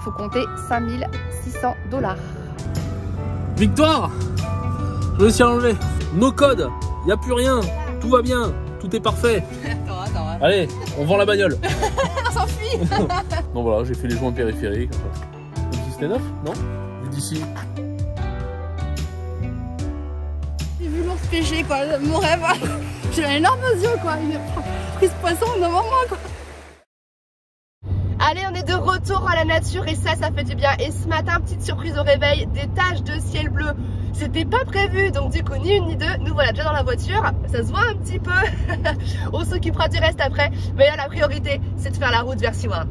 faut compter 5600 $. Victoire! Je me suis enlevé. No code, y a plus rien, tout va bien, tout est parfait. Attends. Allez, on vend la bagnole. On s'enfuit. Donc voilà, j'ai fait les joints périphériques. Comme si c'était neuf, non? Vu d'ici. J'ai vu l'ours pêcher quoi, mon rêve. J'ai un énorme yeux quoi, une prise poisson d'un moment quoi. Allez, on est de retour à la nature et ça fait du bien. Et ce matin, petite surprise au réveil, des taches de ciel bleu. C'était pas prévu, donc du coup, ni une ni deux, nous voilà déjà dans la voiture. Ça se voit un petit peu. On s'occupera du reste après. Mais là, la priorité, c'est de faire la route vers SeaWorld.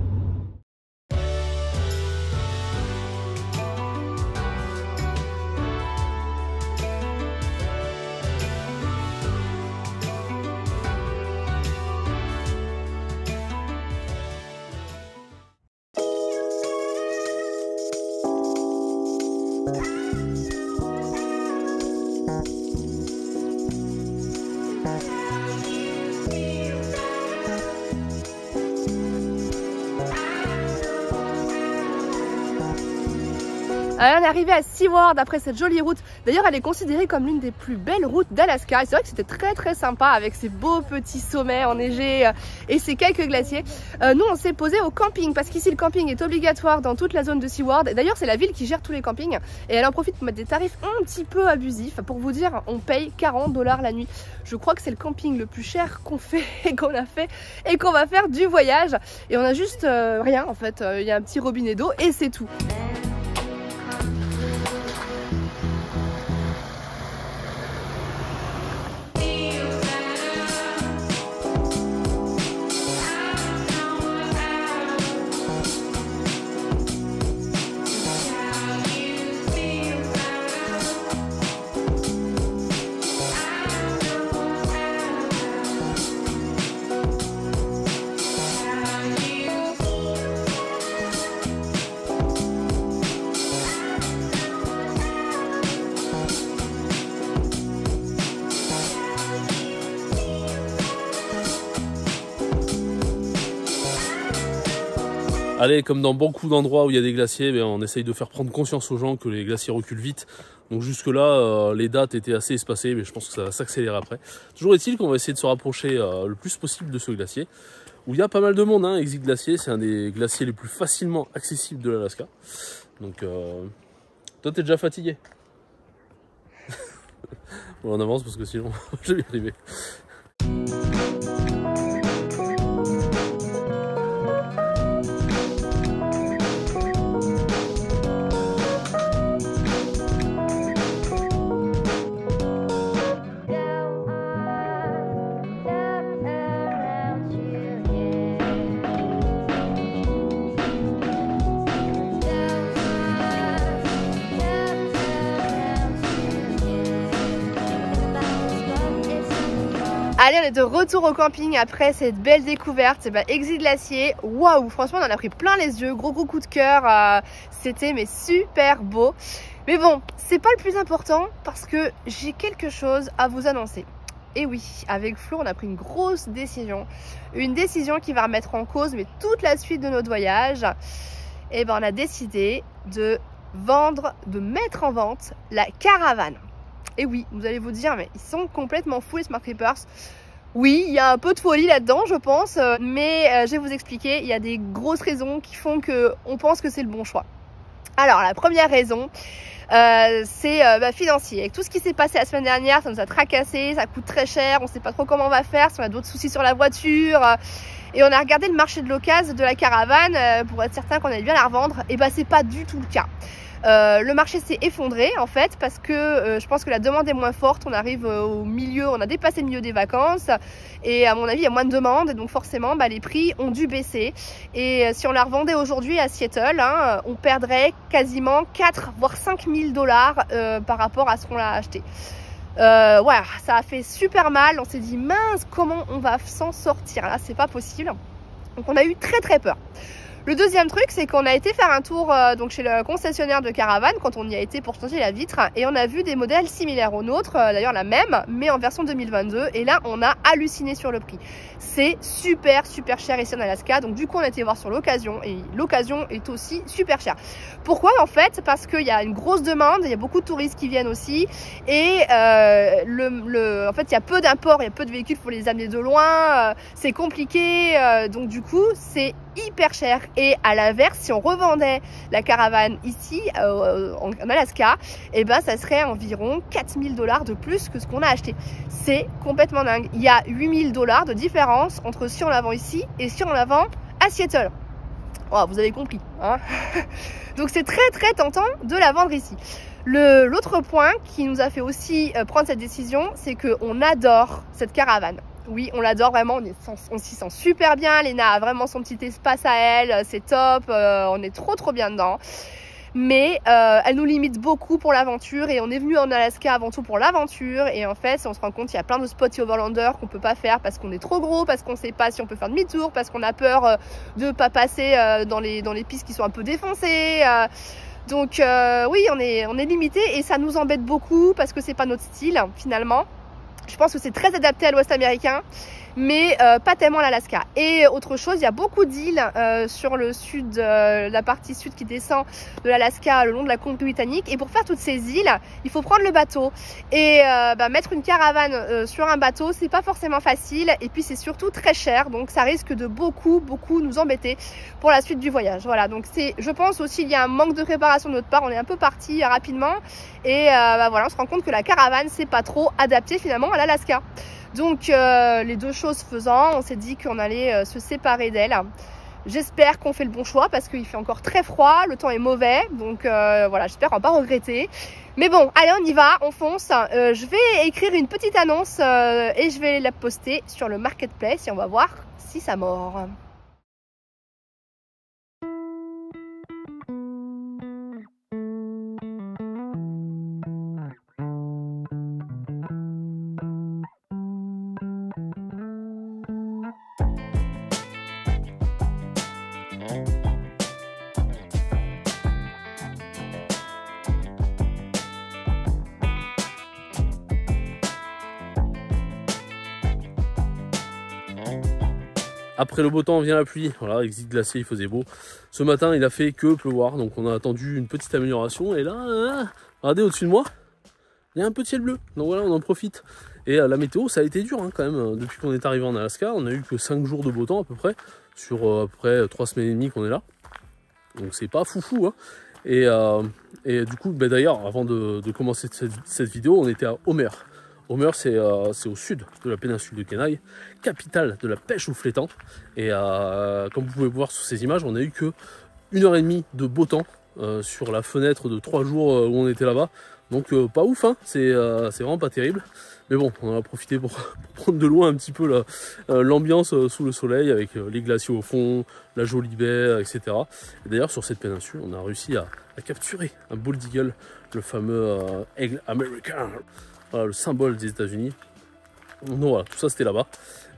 Alors, on est arrivé à SeaWorld après cette jolie route. D'ailleurs, elle est considérée comme l'une des plus belles routes d'Alaska. Et c'est vrai que c'était très sympa avec ces beaux petits sommets enneigés et ces quelques glaciers. Nous, on s'est posé au camping parce qu'ici, le camping est obligatoire dans toute la zone de SeaWorld. D'ailleurs, c'est la ville qui gère tous les campings et elle en profite pour mettre des tarifs un petit peu abusifs. Pour vous dire, on paye 40 $ la nuit. Je crois que c'est le camping le plus cher qu'on fait et qu'on a fait et qu'on va faire du voyage. Et on a juste rien en fait. Il y a un petit robinet d'eau et c'est tout. Allez, comme dans beaucoup d'endroits où il y a des glaciers, on essaye de faire prendre conscience aux gens que les glaciers reculent vite. Donc jusque là, les dates étaient assez espacées, mais je pense que ça va s'accélérer après. Toujours est-il qu'on va essayer de se rapprocher le plus possible de ce glacier, où il y a pas mal de monde. Exit Glacier, c'est un des glaciers les plus facilement accessibles de l'Alaska. Donc, toi, t'es déjà fatigué. Bon, on avance parce que sinon, je vais y arriver. Allez, on est de retour au camping après cette belle découverte. Exit Glacier, waouh, franchement on en a pris plein les yeux, gros coup de cœur, c'était mais super beau. Mais bon, c'est pas le plus important parce que j'ai quelque chose à vous annoncer. Et oui, avec Flo, on a pris une grosse décision, une décision qui va remettre en cause mais toute la suite de notre voyage. Et on a décidé de mettre en vente la caravane. Et oui, vous allez vous dire, mais ils sont complètement fous les Smart Trippers. Oui, il y a un peu de folie là-dedans, je pense, mais je vais vous expliquer, il y a des grosses raisons qui font qu'on pense que c'est le bon choix. Alors, la première raison, c'est financier. Avec tout ce qui s'est passé la semaine dernière, ça nous a tracassé, ça coûte très cher, on ne sait pas trop comment on va faire, si on a d'autres soucis sur la voiture. Et on a regardé le marché de l'occasion de la caravane pour être certain qu'on allait bien la revendre. Et c'est pas du tout le cas. Le marché s'est effondré en fait parce que je pense que la demande est moins forte. On arrive au milieu, on a dépassé le milieu des vacances et à mon avis il y a moins de demandes et donc forcément les prix ont dû baisser. Et si on la revendait aujourd'hui à Seattle, on perdrait quasiment 4 voire 5 000 $ par rapport à ce qu'on l'a acheté. Voilà, ça a fait super mal. On s'est dit mince, comment on va s'en sortir là, c'est pas possible. Donc on a eu très peur. Le deuxième truc, c'est qu'on a été faire un tour donc chez le concessionnaire de caravane quand on y a été pour changer la vitre et on a vu des modèles similaires aux nôtres, d'ailleurs la même, mais en version 2022. Et là, on a halluciné sur le prix. C'est super cher ici en Alaska. Donc du coup, on a été voir sur l'occasion et l'occasion est aussi super chère. Pourquoi en fait? Parce qu'il y a une grosse demande, il y a beaucoup de touristes qui viennent aussi et en fait, il y a peu d'imports, il y a peu de véhicules, il faut les amener de loin, c'est compliqué, donc du coup, c'est hyper cher. Et à l'inverse, si on revendait la caravane ici en Alaska, et ben ça serait environ 4000 $ de plus que ce qu'on a acheté. C'est complètement dingue. Il y a 8000 $ de différence entre si on la vend ici et si on la vend à Seattle. Oh, vous avez compris, hein. Donc c'est très tentant de la vendre ici. L'autre point qui nous a fait aussi prendre cette décision, c'est qu'on adore cette caravane. Oui, on l'adore vraiment, on s'y sent super bien. Léna a vraiment son petit espace à elle, c'est top, on est trop bien dedans. Mais elle nous limite beaucoup pour l'aventure et on est venu en Alaska avant tout pour l'aventure. Et en fait, on se rend compte qu'il y a plein de spots overlander qu'on peut pas faire parce qu'on est trop gros, parce qu'on sait pas si on peut faire demi-tour, parce qu'on a peur de pas passer dans les pistes qui sont un peu défoncées. Donc oui, on est limité et ça nous embête beaucoup parce que c'est pas notre style finalement. Je pense que c'est très adapté à l'Ouest américain, mais pas tellement à l'Alaska. Et autre chose, il y a beaucoup d'îles sur le sud, la partie sud qui descend de l'Alaska le long de la Colombie-Britannique. Et pour faire toutes ces îles, il faut prendre le bateau. Et mettre une caravane sur un bateau, c'est pas forcément facile. Et puis c'est surtout très cher, donc ça risque de beaucoup nous embêter pour la suite du voyage. Voilà, donc je pense aussi il y a un manque de préparation de notre part. On est un peu parti rapidement et voilà, on se rend compte que la caravane c'est pas trop adapté finalement à l'Alaska. Donc les deux choses faisant, on s'est dit qu'on allait se séparer d'elle. J'espère qu'on fait le bon choix parce qu'il fait encore très froid, le temps est mauvais, donc voilà, j'espère qu'on va pas regretter. Mais bon, allez, on y va, on fonce. Je vais écrire une petite annonce et je vais la poster sur le marketplace et on va voir si ça mord. Après le beau temps vient la pluie, voilà, exit glacier, il faisait beau. Ce matin il a fait que pleuvoir, donc on a attendu une petite amélioration. Et là, regardez au-dessus de moi, il y a un peu de ciel bleu, donc voilà, on en profite. Et la météo, ça a été dur hein, quand même, depuis qu'on est arrivé en Alaska, on a eu que 5 jours de beau temps à peu près, sur à peu près 3 semaines et demie qu'on est là. Donc c'est pas foufou, hein. Et du coup, d'ailleurs, avant de commencer cette vidéo, on était à Homer. Homer, c'est au sud de la péninsule de Kenai, capitale de la pêche au flétan. Et comme vous pouvez voir sur ces images, on a eu que 1h30 de beau temps sur la fenêtre de 3 jours où on était là-bas. Donc pas ouf, hein, c'est vraiment pas terrible. Mais bon, on en a profité pour prendre de loin un petit peu l'ambiance sous le soleil avec les glaciers au fond, la jolie baie, etc. Et d'ailleurs, sur cette péninsule, on a réussi à capturer un bald eagle, le fameux aigle américain. Voilà, le symbole des États-Unis. Donc voilà, tout ça c'était là-bas.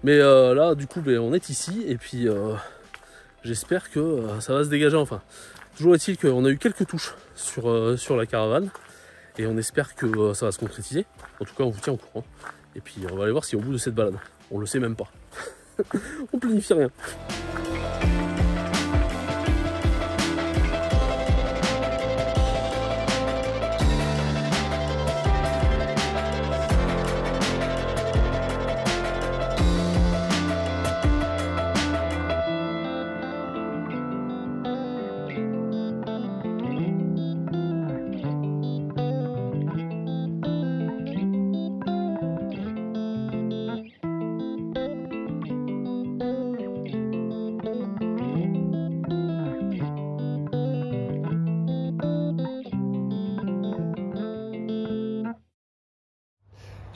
Mais là, du coup, on est ici et puis j'espère que ça va se dégager enfin. Toujours est-il qu'on a eu quelques touches sur la caravane et on espère que ça va se concrétiser. En tout cas, on vous tient au courant. Et puis on va aller voir si au bout de cette balade, on le sait même pas. On planifie rien.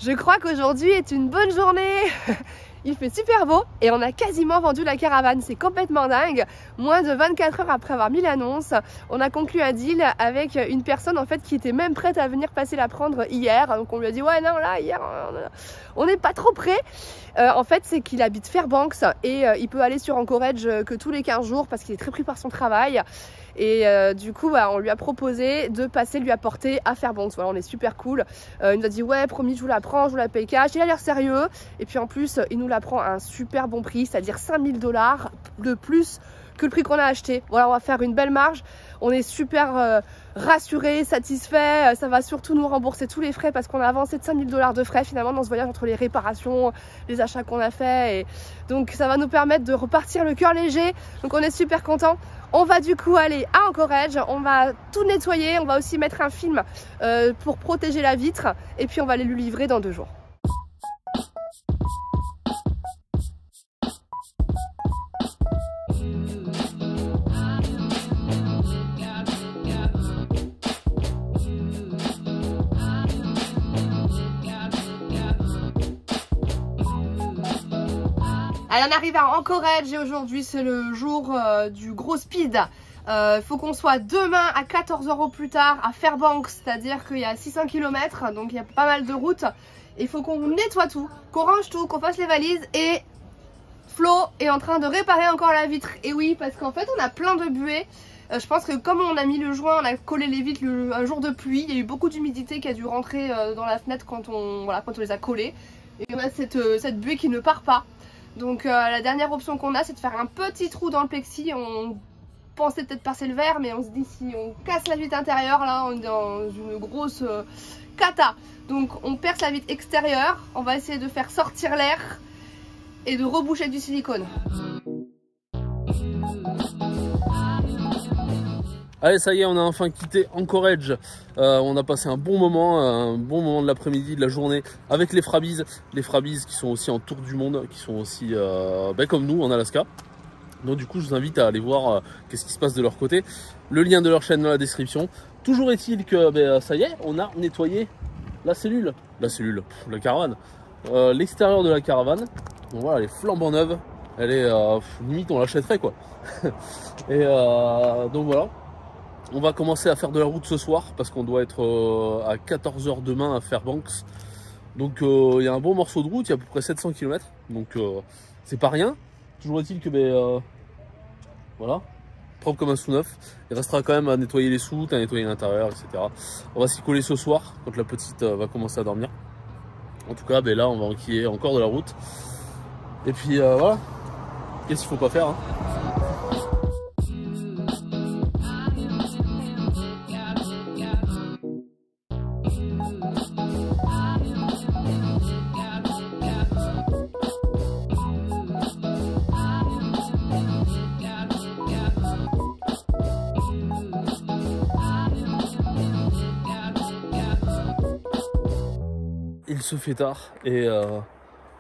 Je crois qu'aujourd'hui est une bonne journée. Il fait super beau et on a quasiment vendu la caravane, c'est complètement dingue. Moins de 24 heures après avoir mis l'annonce, on a conclu un deal avec une personne en fait qui était même prête à venir passer la prendre hier. Donc on lui a dit ouais non là hier on n'est pas trop prêt. En fait c'est qu'il habite Fairbanks et il peut aller sur Anchorage que tous les 15 jours parce qu'il est très pris par son travail. Et du coup on lui a proposé de passer lui apporter à Fairbanks. Voilà, on est super cool. Il nous a dit ouais promis je vous la prends, je vous la paye cash. Il a l'air sérieux et puis en plus il nous la prend à un super bon prix, c'est-à-dire 5000 $ de plus que le prix qu'on a acheté. Voilà, on va faire une belle marge. On est super rassurés, satisfaits. Ça va surtout nous rembourser tous les frais parce qu'on a avancé de 5000 $ de frais finalement dans ce voyage entre les réparations, les achats qu'on a fait. Et donc ça va nous permettre de repartir le cœur léger. Donc on est super contents. On va du coup aller à Anchorage, on va tout nettoyer, on va aussi mettre un film pour protéger la vitre et puis on va aller lui livrer dans 2 jours. Allez, on arrive à Anchorage et aujourd'hui c'est le jour du gros speed. Faut qu'on soit demain à 14 € plus tard à Fairbanks, c'est-à-dire qu'il y a 600 km, donc il y a pas mal de routes. Il faut qu'on nettoie tout, qu'on range tout, qu'on fasse les valises et Flo est en train de réparer encore la vitre. Et oui, parce qu'en fait on a plein de buées. Je pense que comme on a mis le joint, on a collé les vitres un jour de pluie, il y a eu beaucoup d'humidité qui a dû rentrer dans la fenêtre quand on les a collées. Et on a cette buée qui ne part pas. Donc la dernière option qu'on a c'est de faire un petit trou dans le plexi. On pensait peut-être passer le verre mais on se dit si on casse la vitre intérieure là on est dans une grosse cata. Donc on perce la vitre extérieure, on va essayer de faire sortir l'air et de reboucher du silicone. Allez, ça y est, on a enfin quitté Anchorage. On a passé un bon moment de l'après-midi, de la journée avec les Frabies. Les Frabies qui sont aussi en tour du monde, qui sont aussi comme nous en Alaska. Donc du coup, je vous invite à aller voir qu'est-ce qui se passe de leur côté. Le lien de leur chaîne dans la description. Toujours est-il que ça y est, on a nettoyé la caravane. L'extérieur de la caravane. Donc voilà, elle est flambant neuve. Elle est limite on l'achèterait quoi. Et donc voilà. On va commencer à faire de la route ce soir parce qu'on doit être à 14 h demain à Fairbanks. Donc il y a un bon morceau de route, il y a à peu près 700 km. Donc c'est pas rien. Toujours est-il que voilà, propre comme un sous-neuf. Il restera quand même à nettoyer les soutes, à nettoyer l'intérieur, etc. On va s'y coller ce soir quand la petite va commencer à dormir. En tout cas, là on va enquiller encore de la route. Et puis voilà, qu'est-ce qu'il faut pas faire hein. Il se fait tard et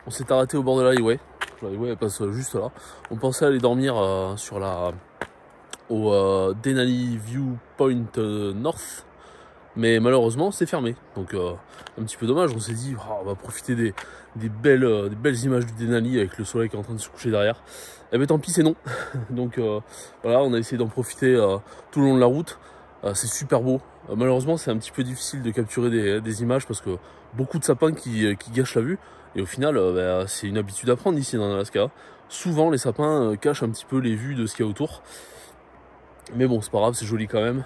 on s'est arrêté au bord de la highway. La highway elle passe juste là. On pensait aller dormir au Denali Viewpoint North, mais malheureusement c'est fermé. Donc un petit peu dommage. On s'est dit on va profiter des belles images du Denali avec le soleil qui est en train de se coucher derrière. Et bien tant pis c'est non. Donc voilà, on a essayé d'en profiter tout le long de la route. C'est super beau. Malheureusement c'est un petit peu difficile de capturer des images parce que beaucoup de sapins qui gâchent la vue. Et au final, c'est une habitude à prendre ici dans l'Alaska. Souvent, les sapins cachent un petit peu les vues de ce qu'il y a autour. Mais bon, c'est pas grave, c'est joli quand même.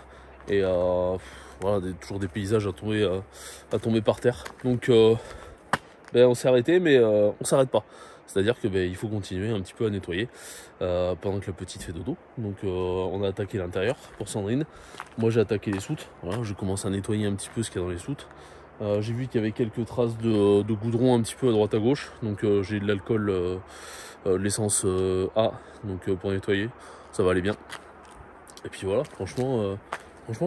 Et voilà, toujours des paysages à tomber par terre. Donc, on s'est arrêté, mais on s'arrête pas. C'est-à-dire que il faut continuer un petit peu à nettoyer pendant que la petite fait dodo. Donc, on a attaqué l'intérieur pour Sandrine. Moi, j'ai attaqué les soutes. Voilà, je commence à nettoyer un petit peu ce qu'il y a dans les soutes. J'ai vu qu'il y avait quelques traces de goudron un petit peu à droite à gauche, donc j'ai de l'alcool, l'essence A, donc pour nettoyer, ça va aller bien. Et puis voilà, franchement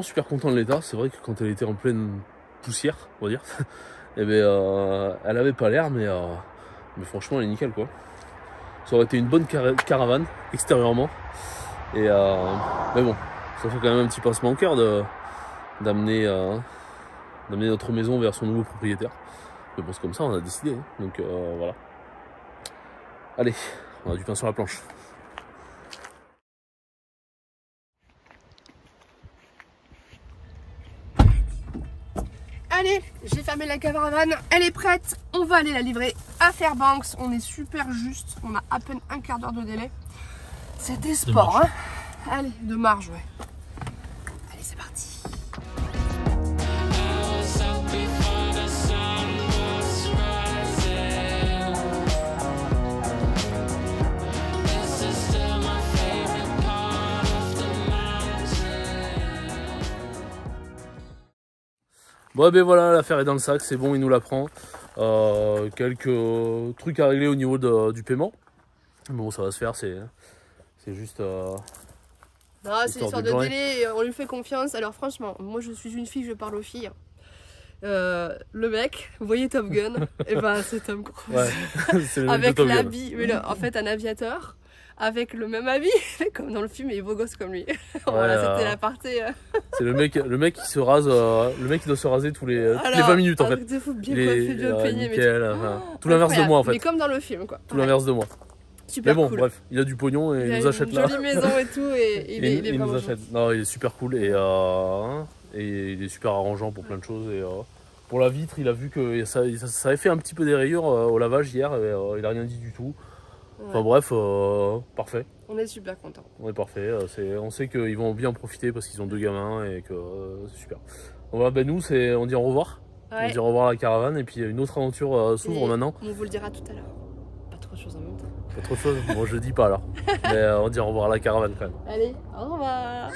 super content de l'état. C'est vrai que quand elle était en pleine poussière, on va dire, et elle avait pas l'air, mais franchement elle est nickel quoi. Ça aurait été une bonne caravane extérieurement, et mais bon, ça fait quand même un petit pincement au cœur d'amener notre maison vers son nouveau propriétaire. Mais bon, c'est comme ça, on a décidé. Hein. Donc voilà. Allez, on a du pain sur la planche. Allez, j'ai fermé la caravane, elle est prête. On va aller la livrer à Fairbanks. On est super juste, on a à peine un quart d'heure de délai. C'était sport, hein. Allez, de marge, ouais. Allez, c'est parti. Bon ben voilà, l'affaire est dans le sac, c'est bon, il nous la prend. Quelques trucs à régler au niveau du paiement. Bon, ça va se faire, c'est juste... Non, c'est une histoire de délai, on lui fait confiance. Alors franchement, moi je suis une fille, je parle aux filles. Le mec, vous voyez Top Gun, et ben c'est Tom Cruise. Ouais, c'est le avec l'habit, en fait un aviateur, avec le même habit, comme dans le film, et il est beau gosse comme lui. Voilà, c'était la partie. C'est le mec qui se rase, le mec qui doit se raser toutes les 20 minutes en fait. De fou, bien coiffé, bien peigné, nickel, tout l'inverse de moi en fait. Mais comme dans le film quoi. Tout l'inverse de moi. Super mais bon, cool. bref, il a du pognon et il nous achète là. Il a une jolie maison et tout, et il nous achète. Non, il est super cool et il est super arrangeant pour plein de choses. Et pour la vitre, il a vu que ça avait fait un petit peu des rayures au lavage hier, et, il a rien dit du tout. Ouais. Enfin bref, parfait. On est super contents. On est parfait. On sait qu'ils vont bien en profiter parce qu'ils ont 2 gamins et que c'est super. Voilà, ben nous, on dit au revoir. Ouais. On dit au revoir à la caravane et puis une autre aventure s'ouvre maintenant. On vous le dira tout à l'heure. Pas trop de choses en même temps. Pas trop de choses. Moi je dis pas alors. Mais on dit au revoir à la caravane quand même. Allez, au revoir.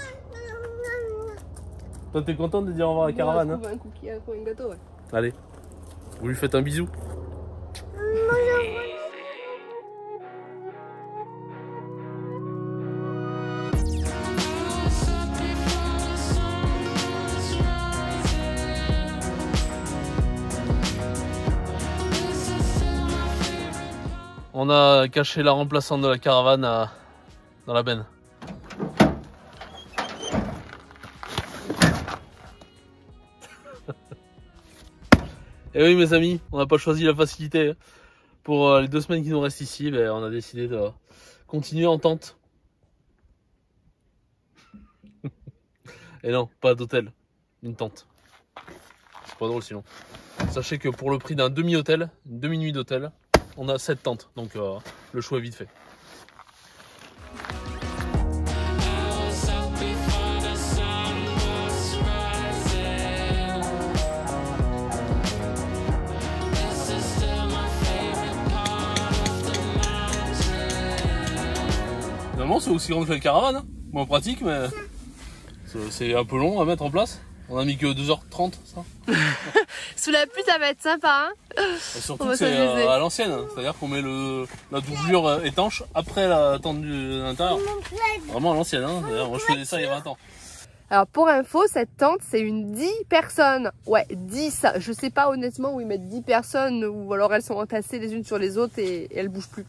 Toi t'es contente de dire au revoir à la caravane, hein? Un cookie, un gâteau, ouais. Allez, vous lui faites un bisou. On a caché la remplaçante de la caravane dans la benne. Et oui mes amis, on n'a pas choisi la facilité. Pour les 2 semaines qui nous restent ici, ben, on a décidé de continuer en tente. Et non, pas d'hôtel, une tente. C'est pas drôle sinon. Sachez que pour le prix d'un demi-hôtel, une demi-nuit d'hôtel, on a 7 tentes, donc le choix est vite fait. Finalement c'est aussi grand que la caravane, hein. Moins pratique mais c'est un peu long à mettre en place. On a mis que 2h30 ça. Sous la pluie ça va être sympa, hein. Et surtout que c'est à l'ancienne, hein. C'est-à-dire qu'on met la doublure étanche après la tente de l'intérieur. Vraiment à l'ancienne, hein. Moi je faisais ça il y a 20 ans. Alors pour info, cette tente c'est une 10 personnes. Ouais, 10. Je sais pas honnêtement où ils mettent 10 personnes ou alors elles sont entassées les unes sur les autres et elles bougent plus.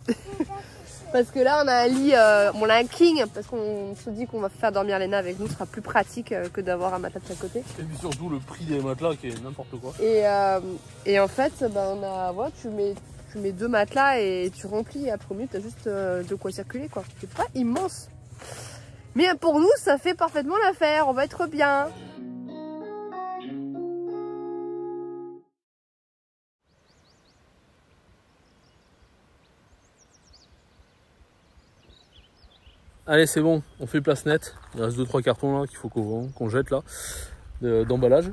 Parce que là on a un lit, on a un king parce qu'on se dit qu'on va faire dormir Léna avec nous, ce sera plus pratique que d'avoir un matelas de chaque côté. Et puis surtout le prix des matelas qui est n'importe quoi. Et en fait, on a, voilà, tu mets 2 matelas et tu remplis et après au mieux tu as juste de quoi circuler quoi. C'est pas immense. Mais pour nous ça fait parfaitement l'affaire, on va être bien. Allez c'est bon, on fait place nette. Il reste 2-3 cartons là qu'il faut qu'on jette là d'emballage.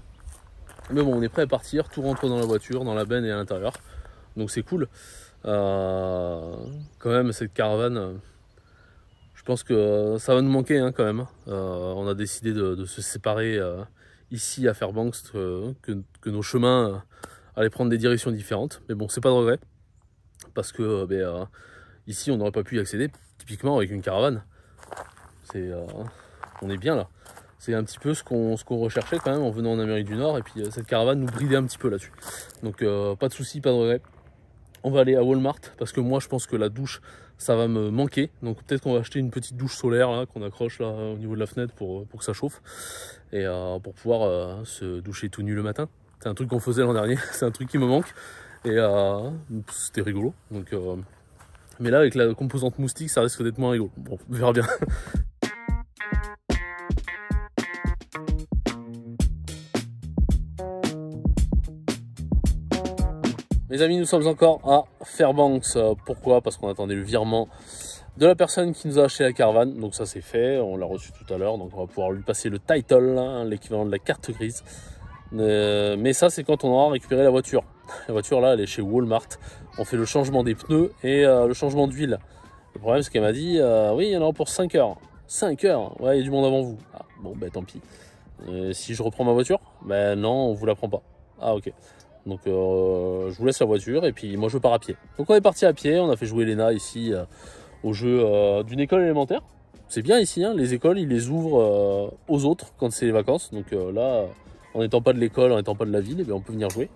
Mais bon on est prêt à partir, tout rentre dans la voiture, dans la benne et à l'intérieur. Donc c'est cool. Quand même cette caravane, je pense que ça va nous manquer hein, quand même. On a décidé de se séparer ici à Fairbanks, que nos chemins allaient prendre des directions différentes. Mais bon c'est pas de regret. Parce que ici on n'aurait pas pu y accéder typiquement avec une caravane. On est bien là. C'est un petit peu ce qu'on recherchait quand même en venant en Amérique du Nord. Et puis cette caravane nous bridait un petit peu là-dessus. Donc pas de soucis, pas de regret. On va aller à Walmart parce que moi je pense que la douche ça va me manquer. Donc peut-être qu'on va acheter une petite douche solaire qu'on accroche là au niveau de la fenêtre pour que ça chauffe. Et pour pouvoir se doucher tout nu le matin. C'est un truc qu'on faisait l'an dernier. C'est un truc qui me manque. Et c'était rigolo. Donc Mais là, avec la composante moustique, ça risque d'être moins rigolo. Bon, on verra bien. Mes amis, nous sommes encore à Fairbanks. Pourquoi? Parce qu'on attendait le virement de la personne qui nous a acheté la caravane. Donc ça c'est fait, on l'a reçu tout à l'heure. Donc on va pouvoir lui passer le title, hein, l'équivalent de la carte grise. Mais ça c'est quand on aura récupéré la voiture. La voiture là, elle est chez Walmart. On fait le changement des pneus et le changement d'huile. Le problème c'est qu'elle m'a dit, oui il y en aura pour 5 heures. 5 heures? Ouais, il y a du monde avant vous. Ah, bon ben tant pis. Si je reprends ma voiture? Ben non, on vous la prend pas. Ah ok. Donc je vous laisse la voiture et puis moi je pars à pied. Donc on est parti à pied, on a fait jouer Léna ici au jeu d'une école élémentaire. C'est bien ici, hein, les écoles ils les ouvrent aux autres quand c'est les vacances. Donc là, en n'étant pas de l'école, en n'étant pas de la ville, eh bien, on peut venir jouer.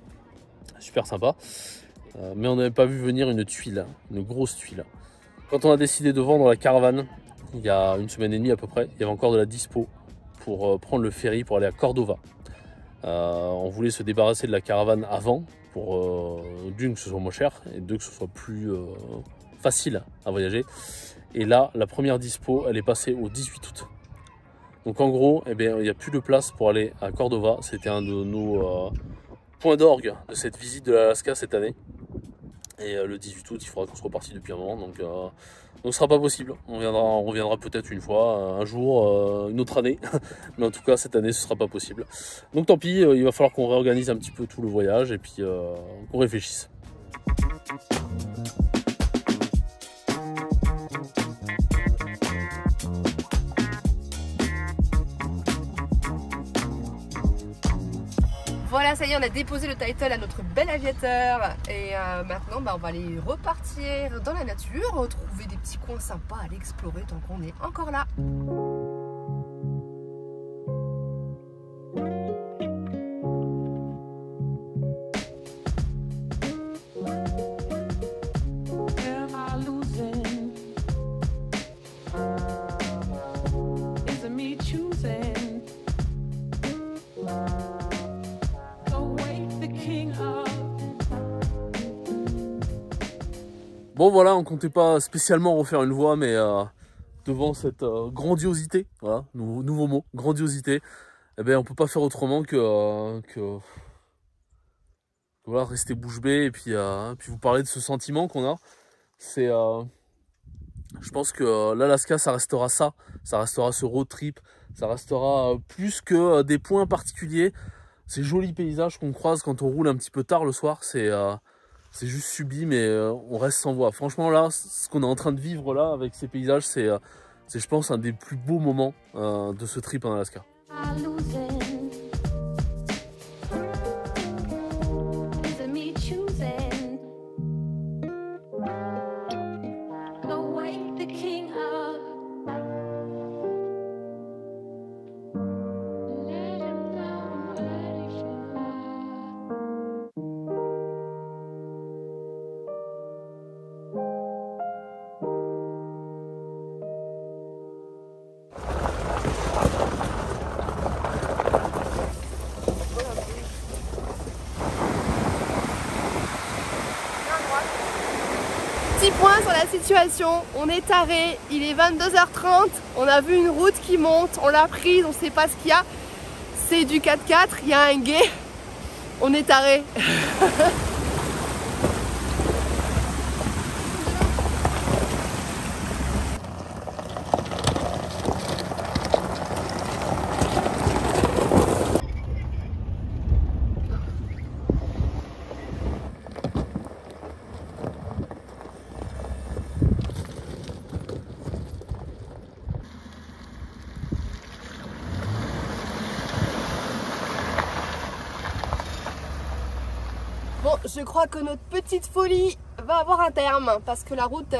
Super sympa. Mais on n'avait pas vu venir une tuile, une grosse tuile. Quand on a décidé de vendre la caravane, il y a une semaine et demie à peu près, il y avait encore de la dispo pour prendre le ferry pour aller à Cordova. On voulait se débarrasser de la caravane avant pour d'une que ce soit moins cher et deux que ce soit plus facile à voyager. Et là, la première dispo, elle est passée au 18 août. Donc en gros, eh bien, il n'y a plus de place pour aller à Cordova. C'était un de nos points d'orgue de cette visite de l'Alaska cette année. Et le 18 août, il faudra qu'on soit parti depuis un moment. Donc ce sera pas possible. On reviendra peut-être une fois, un jour, une autre année. Mais en tout cas, cette année, ce sera pas possible. Donc tant pis, il va falloir qu'on réorganise un petit peu tout le voyage et puis qu'on réfléchisse. Voilà, ça y est, on a déposé le title à notre bel aviateur et maintenant on va aller repartir dans la nature, retrouver des petits coins sympas à aller explorer tant qu'on est encore là. Bon voilà, on comptait pas spécialement refaire une voie, mais devant cette grandiosité, voilà, nouveau mot, grandiosité, eh ben, on peut pas faire autrement que voilà, rester bouche bée et puis vous parler de ce sentiment qu'on a. C'est, je pense que l'Alaska, ça restera ce road trip, ça restera plus que des points particuliers. Ces jolis paysages qu'on croise quand on roule un petit peu tard le soir, c'est juste sublime et on reste sans voix. Franchement là, ce qu'on est en train de vivre là avec ces paysages, c'est je pense un des plus beaux moments de ce trip en Alaska. Petit point sur la situation, on est taré, il est 22h30, on a vu une route qui monte, on l'a prise, on sait pas ce qu'il y a. C'est du 4x4, il y a un gué, on est taré. Bon, je crois que notre petite folie va avoir un terme parce que la route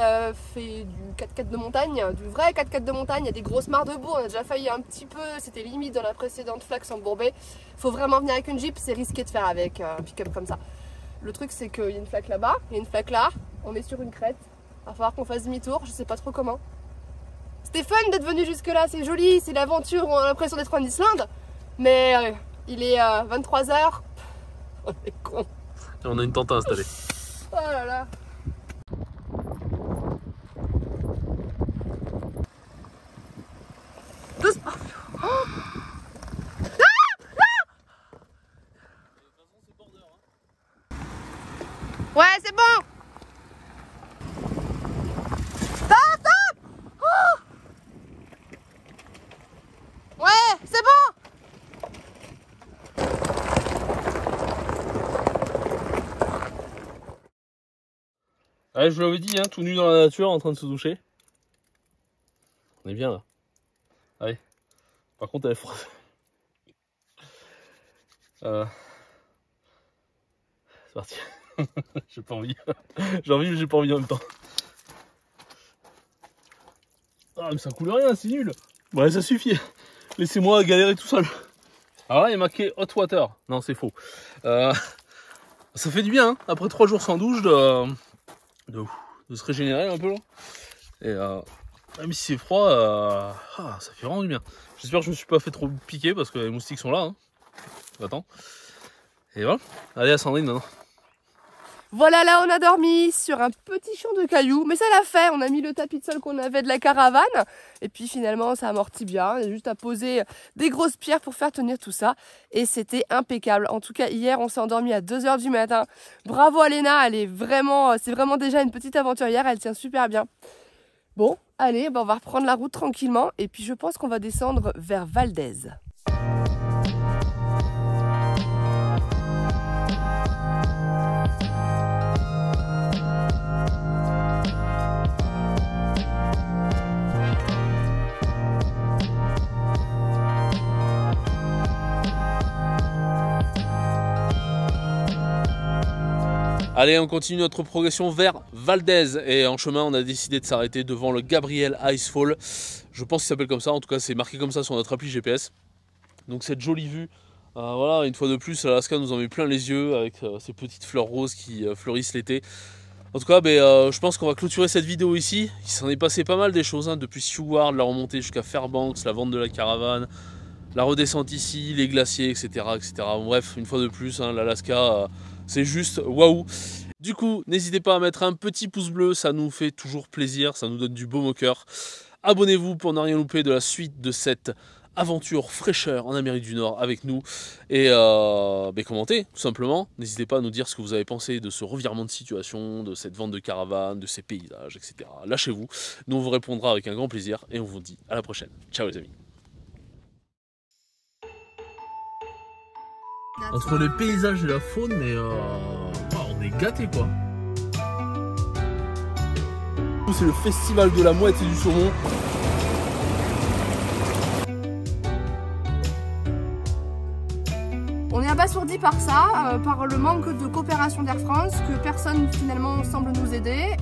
fait du 4x4 de montagne, du vrai 4x4 de montagne, il y a des grosses mares de boue, on a déjà failli un petit peu, c'était limite dans la précédente flaque sans bourber. Faut vraiment venir avec une Jeep, c'est risqué de faire avec un pick-up comme ça. Le truc c'est qu'il y a une flaque là-bas, il y a une flaque là, on est sur une crête, il va falloir qu'on fasse demi-tour, je sais pas trop comment. C'était fun d'être venu jusque là, c'est joli, c'est l'aventure, on a l'impression d'être en Islande, mais il est 23 h, on est con. Et on a une tente à installer. Oh là là. Ouais, je vous l'avais dit, hein, tout nu dans la nature, en train de se doucher. On est bien là. Allez. Par contre, elle est froide. C'est parti. J'ai pas envie. J'ai envie, mais j'ai pas envie en même temps. Ah, mais ça coule rien, c'est nul. Ouais, ça suffit. Laissez-moi galérer tout seul. Alors là, il y a marqué hot water. Non, c'est faux. Ça fait du bien, hein, après 3 jours sans douche, de se régénérer un peu là. Et même si c'est froid, ça fait vraiment du bien. J'espère que je me suis pas fait trop piquer parce que les moustiques sont là. Hein. Attends. Et voilà. Allez à Sandrine maintenant. Voilà, là on a dormi sur un petit champ de cailloux, mais ça l'a fait, on a mis le tapis de sol qu'on avait de la caravane, et puis finalement ça amortit bien, il y a juste à poser des grosses pierres pour faire tenir tout ça, et c'était impeccable. En tout cas hier on s'est endormi à 2 h du matin, bravo à Léna, c'est vraiment déjà une petite aventurière, elle tient super bien. Bon, allez, on va reprendre la route tranquillement, et puis je pense qu'on va descendre vers Valdez. Allez, on continue notre progression vers Valdez et en chemin on a décidé de s'arrêter devant le Gabriel Icefall. Je pense qu'il s'appelle comme ça, en tout cas c'est marqué comme ça sur notre appli GPS. Donc cette jolie vue, voilà, une fois de plus l'Alaska nous en met plein les yeux avec ces petites fleurs roses qui fleurissent l'été. En tout cas, je pense qu'on va clôturer cette vidéo ici. Il s'en est passé pas mal des choses, hein, depuis Seward, la remontée jusqu'à Fairbanks, la vente de la caravane, la redescente ici, les glaciers, etc. etc. Bref, une fois de plus, hein, l'Alaska... c'est juste waouh. Du coup, n'hésitez pas à mettre un petit pouce bleu, ça nous fait toujours plaisir, ça nous donne du baume au cœur. Abonnez-vous pour ne rien louper de la suite de cette aventure fraîcheur en Amérique du Nord avec nous. Et commentez, tout simplement. N'hésitez pas à nous dire ce que vous avez pensé de ce revirement de situation, de cette vente de caravane, de ces paysages, etc. Lâchez-vous, nous on vous répondra avec un grand plaisir et on vous dit à la prochaine. Ciao les amis. Entre les paysages et la faune, on est gâtés quoi. C'est le festival de la mouette et du saumon. On est abasourdi par ça, par le manque de coopération d'Air France, que personne finalement semble nous aider.